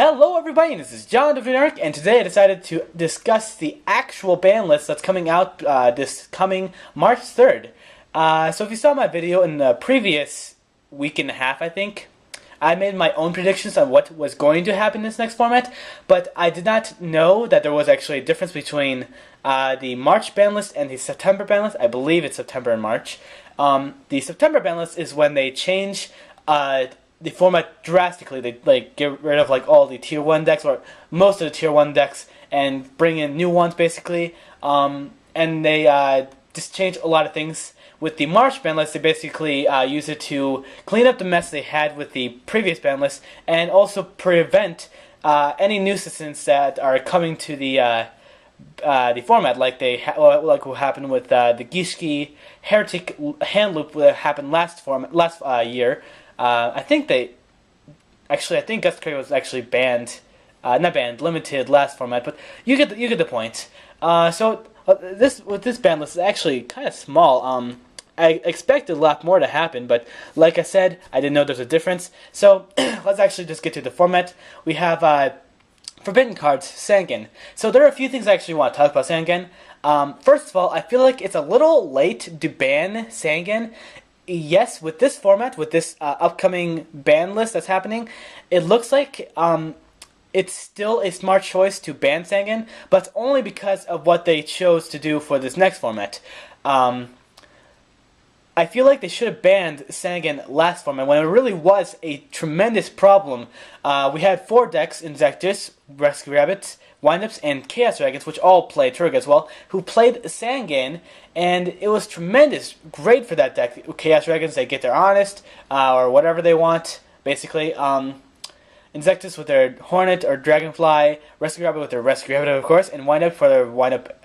Hello everybody, this is John Doe, and today I decided to discuss the actual ban list that's coming out this coming March 3rd. So if you saw my video in the previous week and a half, I think, I made my own predictions on what was going to happen in this next format, but I did not know that there was actually a difference between the March ban list and the September ban list. I believe it's September and March. The September ban list is when they change the format drastically. They get rid of all the tier 1 decks, or most of the tier 1 decks, and bring in new ones basically. And they just change a lot of things. With the March ban list, they basically use it to clean up the mess they had with the previous ban list, and also prevent any nuisances that are coming to the format, like what happened with the Gishki Heretic hand loop that happened last year. I think Gust Carry was actually banned, not banned, limited last format, but you get the point. This ban list is actually kind of small. I expected a lot more to happen, but like I said, I didn't know there's a difference. So let's actually just get to the format. We have Forbidden Cards, Sangan. So there are a few things I actually want to talk about Sangan. First of all, I feel like it's a little late to ban Sangan. Yes, with this format, with this upcoming ban list that's happening, it looks like it's still a smart choice to ban Sangan, but only because of what they chose to do for this next format. I feel like they should have banned Sangan last format when it really was a tremendous problem. We had 4 decks in Zektis, Rescue Rabbits, Windups, and Chaos Dragons, which all played Turg as well, who played Sangan, and it was tremendous, great for that deck. Chaos Dragons, they get their Honest, or whatever they want, basically. Insectus with their Hornet or Dragonfly, Rescue Rabbit with their Rescue Rabbit, of course, and Windup for their Windup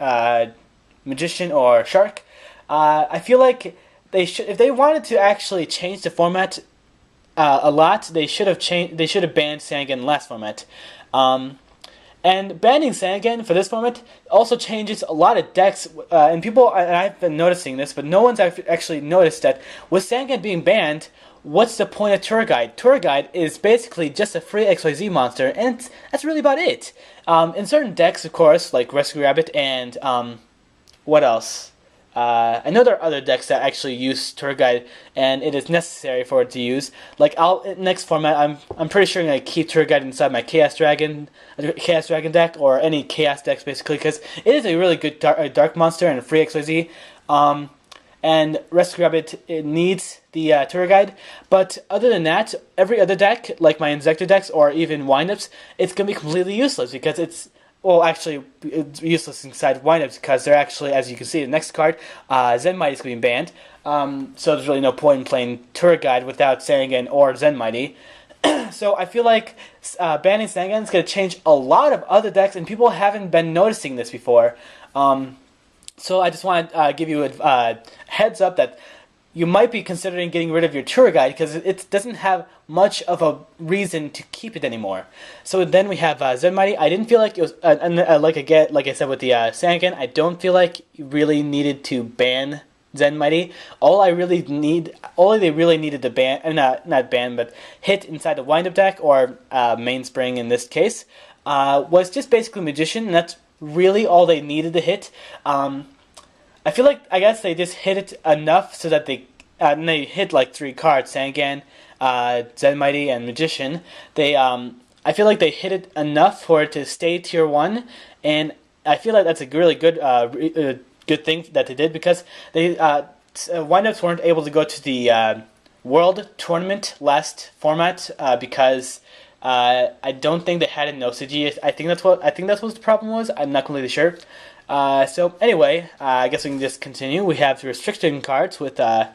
Magician or Shark. I feel like they should, if they wanted to actually change the format a lot, they should have banned Sangan last format. And banning Sangan for this format also changes a lot of decks, and I've been noticing this, but no one's actually noticed that with Sangan being banned, what's the point of Tour Guide? Tour Guide is basically just a free XYZ monster, and that's really about it. In certain decks, of course, like Rescue Rabbit and, what else? I know there are other decks that actually use Tour Guide, and it is necessary for it to use. Like next format, I'm pretty sure I'm gonna keep Tour Guide inside my Chaos Dragon deck, or any Chaos decks basically, because it is a really good dark monster and a free XYZ. And Rescue Rabbit, it needs the Tour Guide, but other than that, every other deck, like my Insector decks or even Windups, it's gonna be completely useless because it's. Well, actually, it's useless inside Windups because they're actually, as you can see, the next card, Zen Mighty is being banned. So there's really no point in playing Tour Guide without Sangan or Zen Mighty. So I feel like banning Sangan is going to change a lot of other decks, and people haven't been noticing this before. So I just want to give you a heads up that you might be considering getting rid of your Tour Guide because it doesn't have much of a reason to keep it anymore. So then we have Zen Mighty. I didn't feel like it was, like I said with the Sangan, I don't feel like you really needed to ban Zen Mighty. All they really needed to ban, not ban, but hit inside the Windup deck or Mainspring in this case, was just basically Magician, and that's really all they needed to hit. I feel like, I guess they just hit it enough so that they hit like 3 cards, Sangan, Zen Mighty, and Magician. I feel like they hit it enough for it to stay tier 1, and I feel like that's a really good good thing that they did, because they Windups weren't able to go to the World Tournament last format because I don't think they had an OCG. I think that's what the problem was. I'm not completely sure. So anyway, I guess we can just continue. We have the restriction cards with the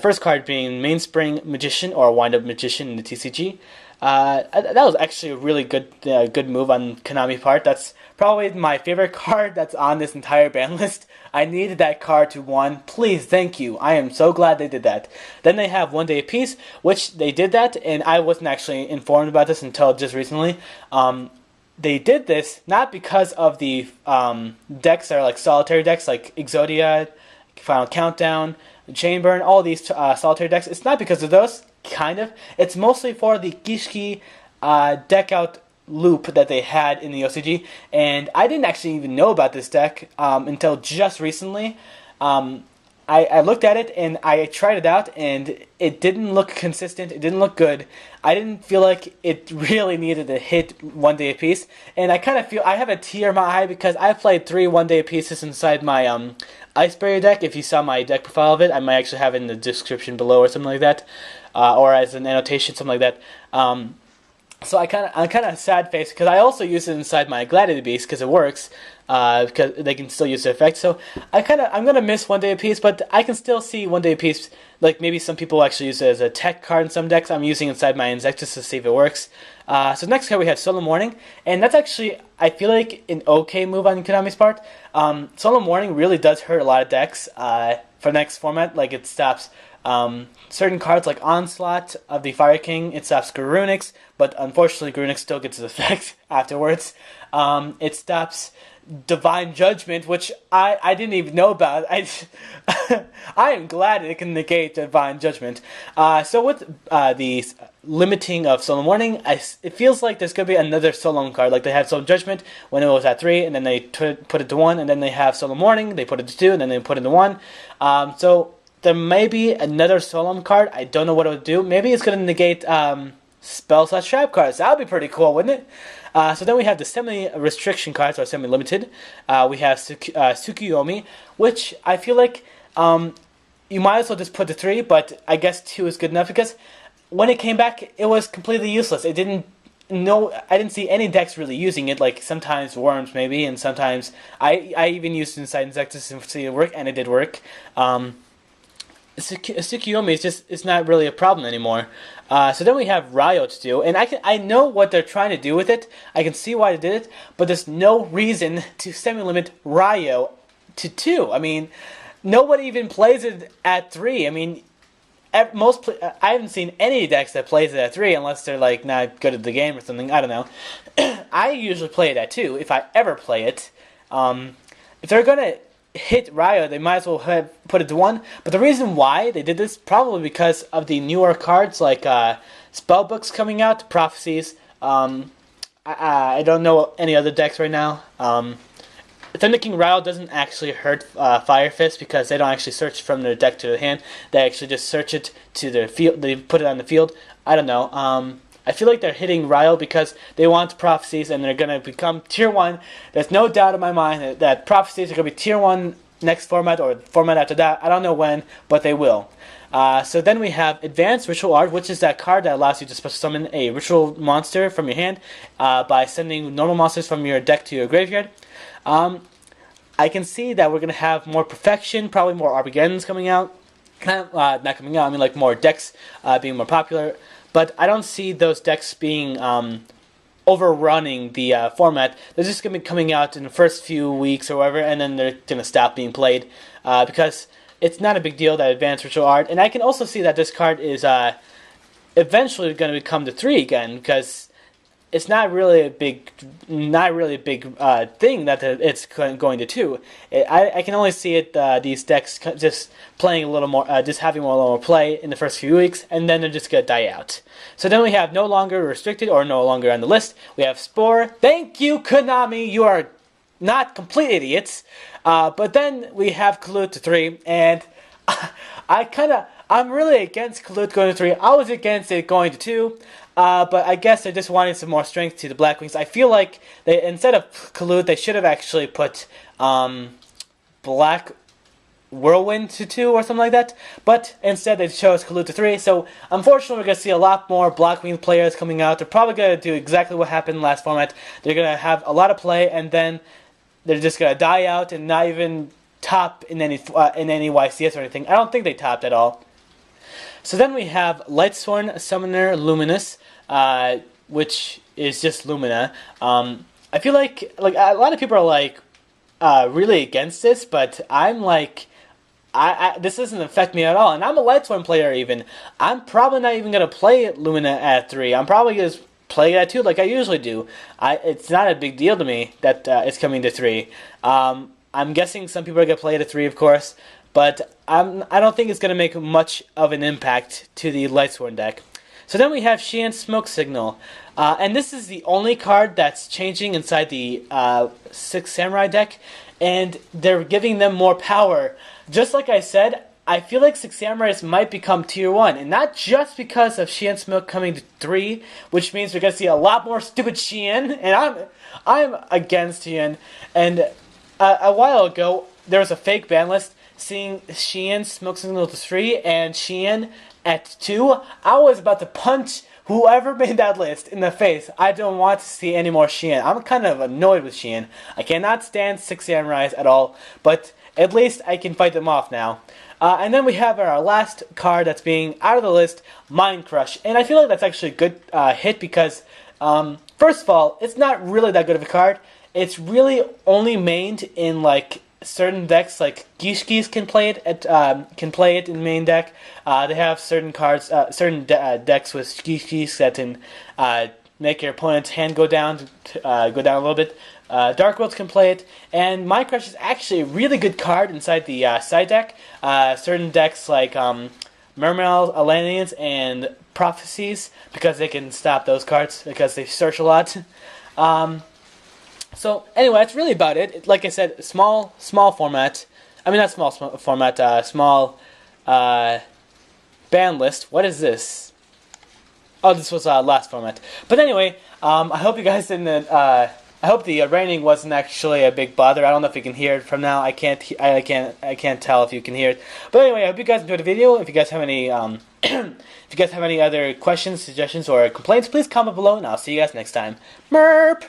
first card being Mainspring Magician or Windup Magician in the TCG. That was actually a really good move on Konami part. That's probably my favorite card that's on this entire ban list. I needed that card to won. Please, thank you. I am so glad they did that. Then they have 1 Day Apiece, which they did that, and I wasn't actually informed about this until just recently. They did this not because of the decks that are like solitary decks, like Exodia, Final Countdown, Chainburn, all these solitary decks. It's not because of those, kind of. It's mostly for the Gishki deck out loop that they had in the OCG, and I didn't actually even know about this deck until just recently. I looked at it and I tried it out, and it didn't look consistent. It didn't look good. I didn't feel like it really needed to hit 1 day apiece, and I kind of feel I have a tear in my eye because I played 3 1 day apieces inside my Ice Barrier deck. If you saw my deck profile of it, I might actually have it in the description below or something like that, or as an annotation, something like that. So I'm kind of sad face because I also use it inside my Gladiator Beast because it works, because they can still use the effect. So I'm gonna miss 1 day apiece, but I can still see 1 day apiece. Like maybe some people actually use it as a tech card in some decks. I'm using inside my Insectus to see if it works. So next card we have Solemn Warning, and that's actually I feel like an okay move on Konami's part. Solemn Warning really does hurt a lot of decks for next format. Like it stops certain cards like Onslaught of the Fire King. It stops Garunix, but unfortunately Garunix still gets its effect afterwards. It stops Divine Judgment, which I didn't even know about. I am glad it can negate Divine Judgment. So with the limiting of Solemn Warning, it feels like there's going to be another Solemn card. Like they had Solemn Judgment when it was at 3, and then they put it to 1, and then they have Solemn Warning, they put it to 2, and then they put it to 1. So there may be another Solemn card. I don't know what it would do. Maybe it's going to negate spell/trap cards. That would be pretty cool, wouldn't it? So then we have the semi-restriction cards, or semi-limited. We have Tsukuyomi, which I feel like you might as well just put the 3, but I guess 2 is good enough because when it came back, it was completely useless. I didn't see any decks really using it. Like sometimes Worms maybe, and sometimes I even used it inside Insectus to see it work, and it did work. Tsukuyomi is not really a problem anymore. So then we have Ryo to do, and I know what they're trying to do with it. I can see why they did it, but there's no reason to semi-limit Ryo to 2. I mean, nobody even plays it at 3. I mean, I haven't seen any decks that plays it at 3 unless they're like not good at the game or something. I don't know. I usually play it at 2 if I ever play it. If they're gonna hit Ryo, they might as well have put it to 1. But the reason why they did this probably because of the newer cards like Spellbooks coming out, Prophecies. I don't know any other decks right now. Thunder King Ryo doesn't actually hurt Fire Fist because they don't actually search from their deck to their hand. They actually just search it to their field. They put it on the field. I don't know. I feel like they're hitting Ryo because they want Prophecies and they're going to become Tier 1. There's no doubt in my mind that Prophecies are going to be Tier 1 next format or format after that. I don't know when, but they will. So then we have Advanced Ritual Art, which is that card that allows you to special summon a ritual monster from your hand by sending normal monsters from your deck to your graveyard. I can see that we're going to have more Perfection, probably more Armageddons coming out. Not coming out, I mean like more decks being more popular. But I don't see those decks being overrunning the format. They're just going to be coming out in the first few weeks or whatever, and then they're going to stop being played because it's not a big deal, that Advanced Ritual Art. And I can also see that this card is eventually going to become the 3 again because it's not really a big thing that it's going to 2. I can only see it these decks just playing a little more, just having a little more play in the first few weeks, and then they're just gonna die out. So then we have no longer restricted or no longer on the list. We have Spore. Thank you, Konami. You are not complete idiots. But then we have Kalut to 3, and I'm really against Kalut going to 3. I was against it going to 2. But I guess they just wanted some more strength to the Blackwings. I feel like they, instead of Kalut, they should have actually put Black Whirlwind to 2 or something like that. But instead they chose Kalut to 3. So unfortunately we're going to see a lot more Blackwing players coming out. They're probably going to do exactly what happened last format. They're going to have a lot of play and then they're just going to die out and not even top in any YCS or anything. I don't think they topped at all. So then we have Lightsworn Summoner Luminous, which is just Lumina. I feel like a lot of people are like really against this, but I'm like, this doesn't affect me at all. And I'm a Lightsworn player even. I'm probably not even gonna play Lumina at 3. I'm probably gonna play it at 2 like I usually do. It's not a big deal to me that it's coming to 3. I'm guessing some people are gonna play it at 3, of course. But I don't think it's going to make much of an impact to the Lightsworn deck. So then we have Xian Smoke Signal. And this is the only card that's changing inside the 6 Samurai deck, and they're giving them more power. Just like I said, I feel like 6 Samurais might become tier 1, and not just because of Xian Smoke coming to 3, which means we're going to see a lot more stupid Xian, and I'm against Xian. And a while ago, there was a fake ban list seeing Xian Smoke Signal to 3 and Xian at 2. I was about to punch whoever made that list in the face. I don't want to see any more Xian. I'm kind of annoyed with Xian. I cannot stand 6 Samurais at all, but at least I can fight them off now. And then we have our last card that's being out of the list, Mind Crush. And I feel like that's actually a good hit because, first of all, it's not really that good of a card. It's really only mained in like certain decks, like Geese can play it in main deck. They have certain cards, decks with Geese that can make your opponent's hand go down a little bit. Dark Worlds can play it, and Mind Crush is actually a really good card inside the side deck. Certain decks like Mermail, Alanians, and Prophecies, because they can stop those cards because they search a lot. So anyway, that's really about it. Like I said, small format. I mean, not small format. Small ban list. What is this? Oh, this was last format. But anyway, I hope you guys didn't. I hope the raining wasn't actually a big bother. I don't know if you can hear it from now. I can't tell if you can hear it. But anyway, I hope you guys enjoyed the video. If you guys have any if you guys have any other questions, suggestions, or complaints, please comment below, and I'll see you guys next time. Merp.